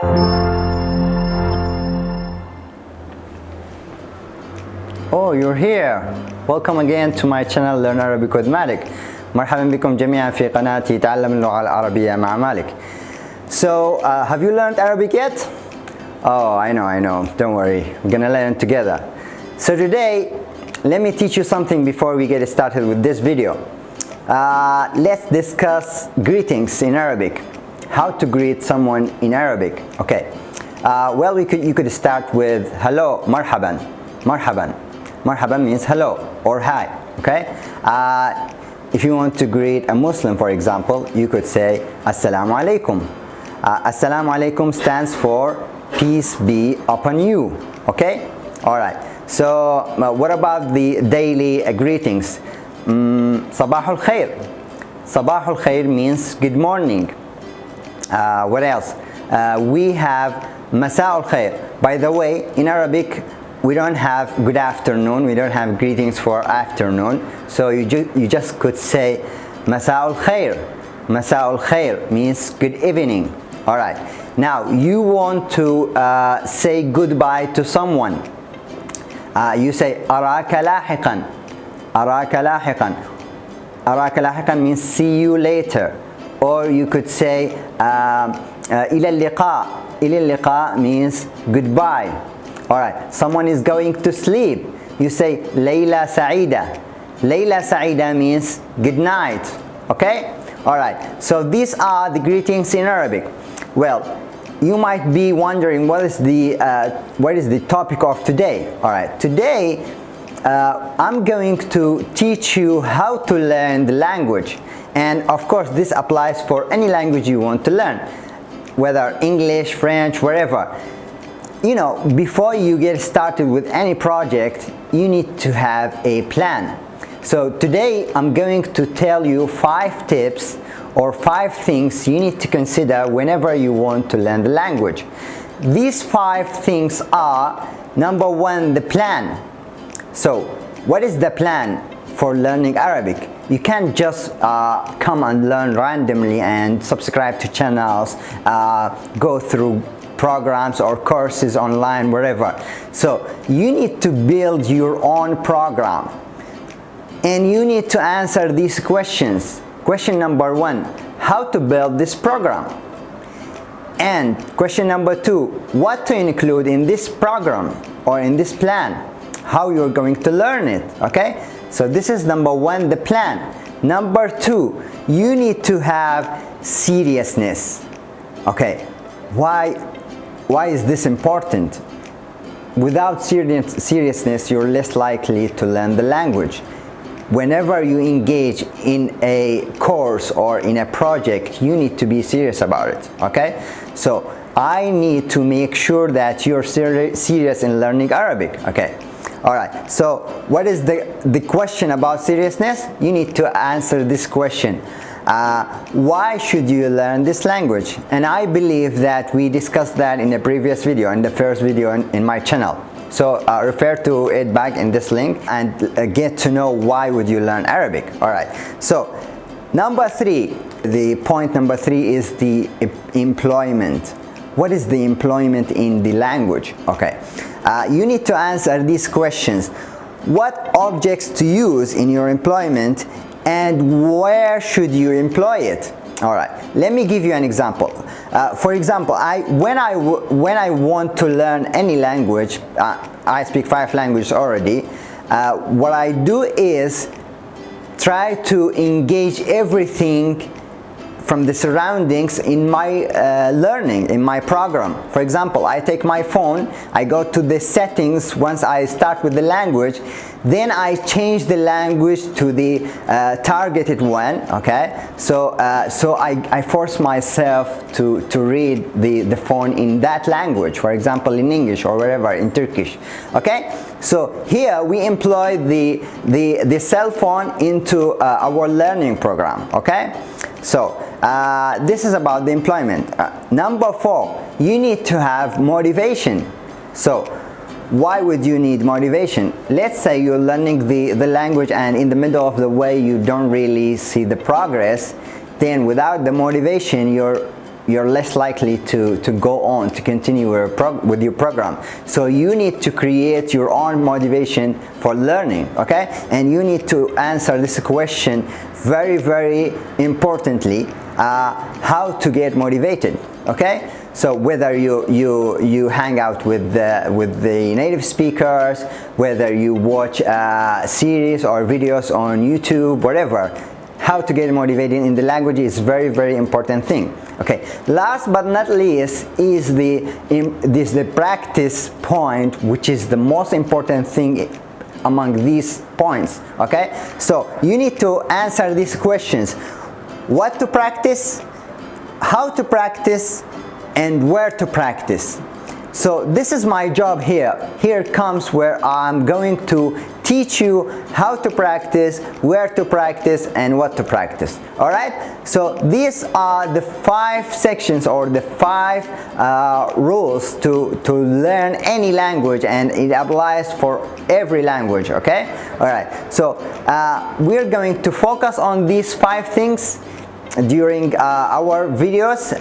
Oh, you're here. Welcome again to my channel Learn Arabic with Malik. مرحبا بكم جميعا في قناتي تعلم اللغة العربية مع مالك. So, have you learned Arabic yet? Oh, I know. Don't worry. We're gonna learn together. So today, let me teach you something before we get started with this video. Let's discuss greetings in Arabic. How to greet someone in Arabic. Okay. Well, you could start with hello, marhaban. Marhaban. Marhaban means hello or hi. Okay. If you want to greet a Muslim, for example, you could say Assalamu alaikum. Assalamu alaikum stands for peace be upon you. Okay? Alright. So, what about the daily greetings? Sabahul khair. Sabahul khair means good morning. What else? We have Masa'ul khair. By the way, in Arabic, we don't have good afternoon, we don't have greetings for afternoon, so you just could say Masa'ul khair. Masa'ul khair means good evening. Alright, now you want to say goodbye to someone. You say Araka lahiqan. Araka lahiqan. Araka lahiqan means see you later. Or you could say Ila liqa. Ila liqa means goodbye. Alright, someone is going to sleep. You say Layla Sa'ida. Layla Sa'ida means good night. Okay? Alright, so these are the greetings in Arabic. Well, you might be wondering what is the topic of today. Alright, today I'm going to teach you how to learn the language. And of course, this applies for any language you want to learn, whether English, French, wherever. You know, before you get started with any project, you need to have a plan. So today I'm going to tell you 5 tips or 5 things you need to consider whenever you want to learn the language. These 5 things are, number 1, the plan. So what is the plan for learning Arabic? You can't just come and learn randomly and subscribe to channels, go through programs or courses online, wherever. So you need to build your own program, and you need to answer these questions. Question number 1, how to build this program? And question number 2, what to include in this program or in this plan, how you're going to learn it. Okay, so this is number 1, the plan. Number 2, you need to have seriousness. Okay, why is this important? Without seriousness, you're less likely to learn the language. Whenever you engage in a course or in a project, you need to be serious about it. Okay? So I need to make sure that you're serious in learning Arabic. Okay. Alright. So what is the question about seriousness? You need to answer this question. Why should you learn this language? And I believe that we discussed that in the previous video, in the first video in my channel. So refer to it back in this link and get to know why would you learn Arabic. Alright, so number 3, the point number 3 is the employment. What is the employment in the language? Okay, you need to answer these questions. What objects to use in your employment, and where should you employ it? Alright, let me give you an example. For example, when I want to learn any language, I speak 5 languages already, what I do is try to engage everything from the surroundings in my learning, in my program. For example, I take my phone, I go to the settings once I start with the language, then I change the language to the targeted one. Okay, so I force myself to read the phone in that language, for example in English or wherever, in Turkish. Okay, so here we employ the cell phone into our learning program. Okay, so this is about the employment. Number 4, you need to have motivation. So why would you need motivation? Let's say you're learning the language and in the middle of the way you don't really see the progress. Then without the motivation, you're you're less likely to go on to continue with your program. So you need to create your own motivation for learning, okay? And you need to answer this question very, very importantly, how to get motivated, okay? So whether you hang out with the native speakers, whether you watch series or videos on YouTube, whatever, how to get motivated in the language is very, very important thing. Okay, last but not least is the practice point, which is the most important thing among these points. Okay, so you need to answer these questions: what to practice, how to practice, and where to practice. So this is my job here. Here comes where I'm going to teach you how to practice, where to practice, and what to practice. All right? So these are the 5 sections or the 5 rules to learn any language, and it applies for every language. Okay? All right. So we're going to focus on these 5 things during our videos,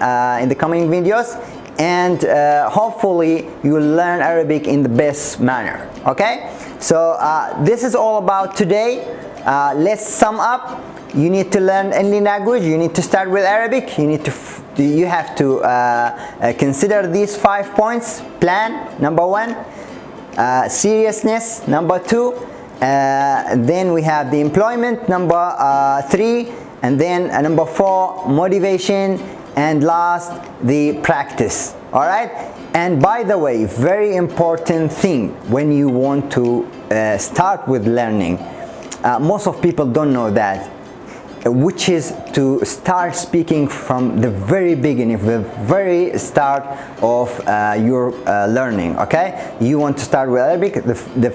in the coming videos, and hopefully you will learn Arabic in the best manner. Okay, so this is all about today. Let's sum up. You need to learn any language, you need to start with Arabic. You have to consider these 5 points. Plan, number 1. Seriousness, number 2. Then we have the employment, number 3. And then number 4, motivation, and last, the practice. All right? And by the way, very important thing when you want to start with learning, most of people don't know that, which is to start speaking from the very beginning, the very start of your learning. Okay, you want to start with Arabic, the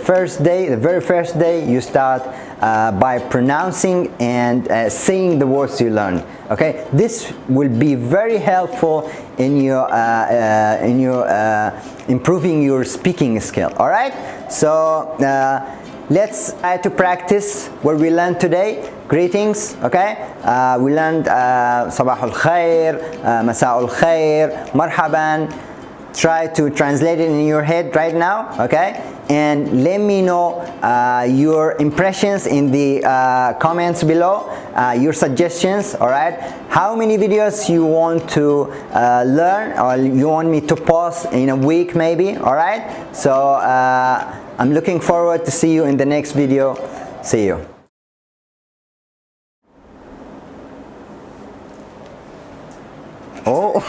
very first day you start by pronouncing and saying the words you learn. Okay, this will be very helpful in your improving your speaking skill. All right, so let's try to practice what we learned today. Greetings, okay? We learned صباح الخير, مساء الخير, مرحبا. Try to translate it in your head right now, okay? And let me know your impressions in the comments below, your suggestions, all right? How many videos you want to learn, or you want me to post in a week maybe, all right? So I'm looking forward to see you in the next video. See you. Oh.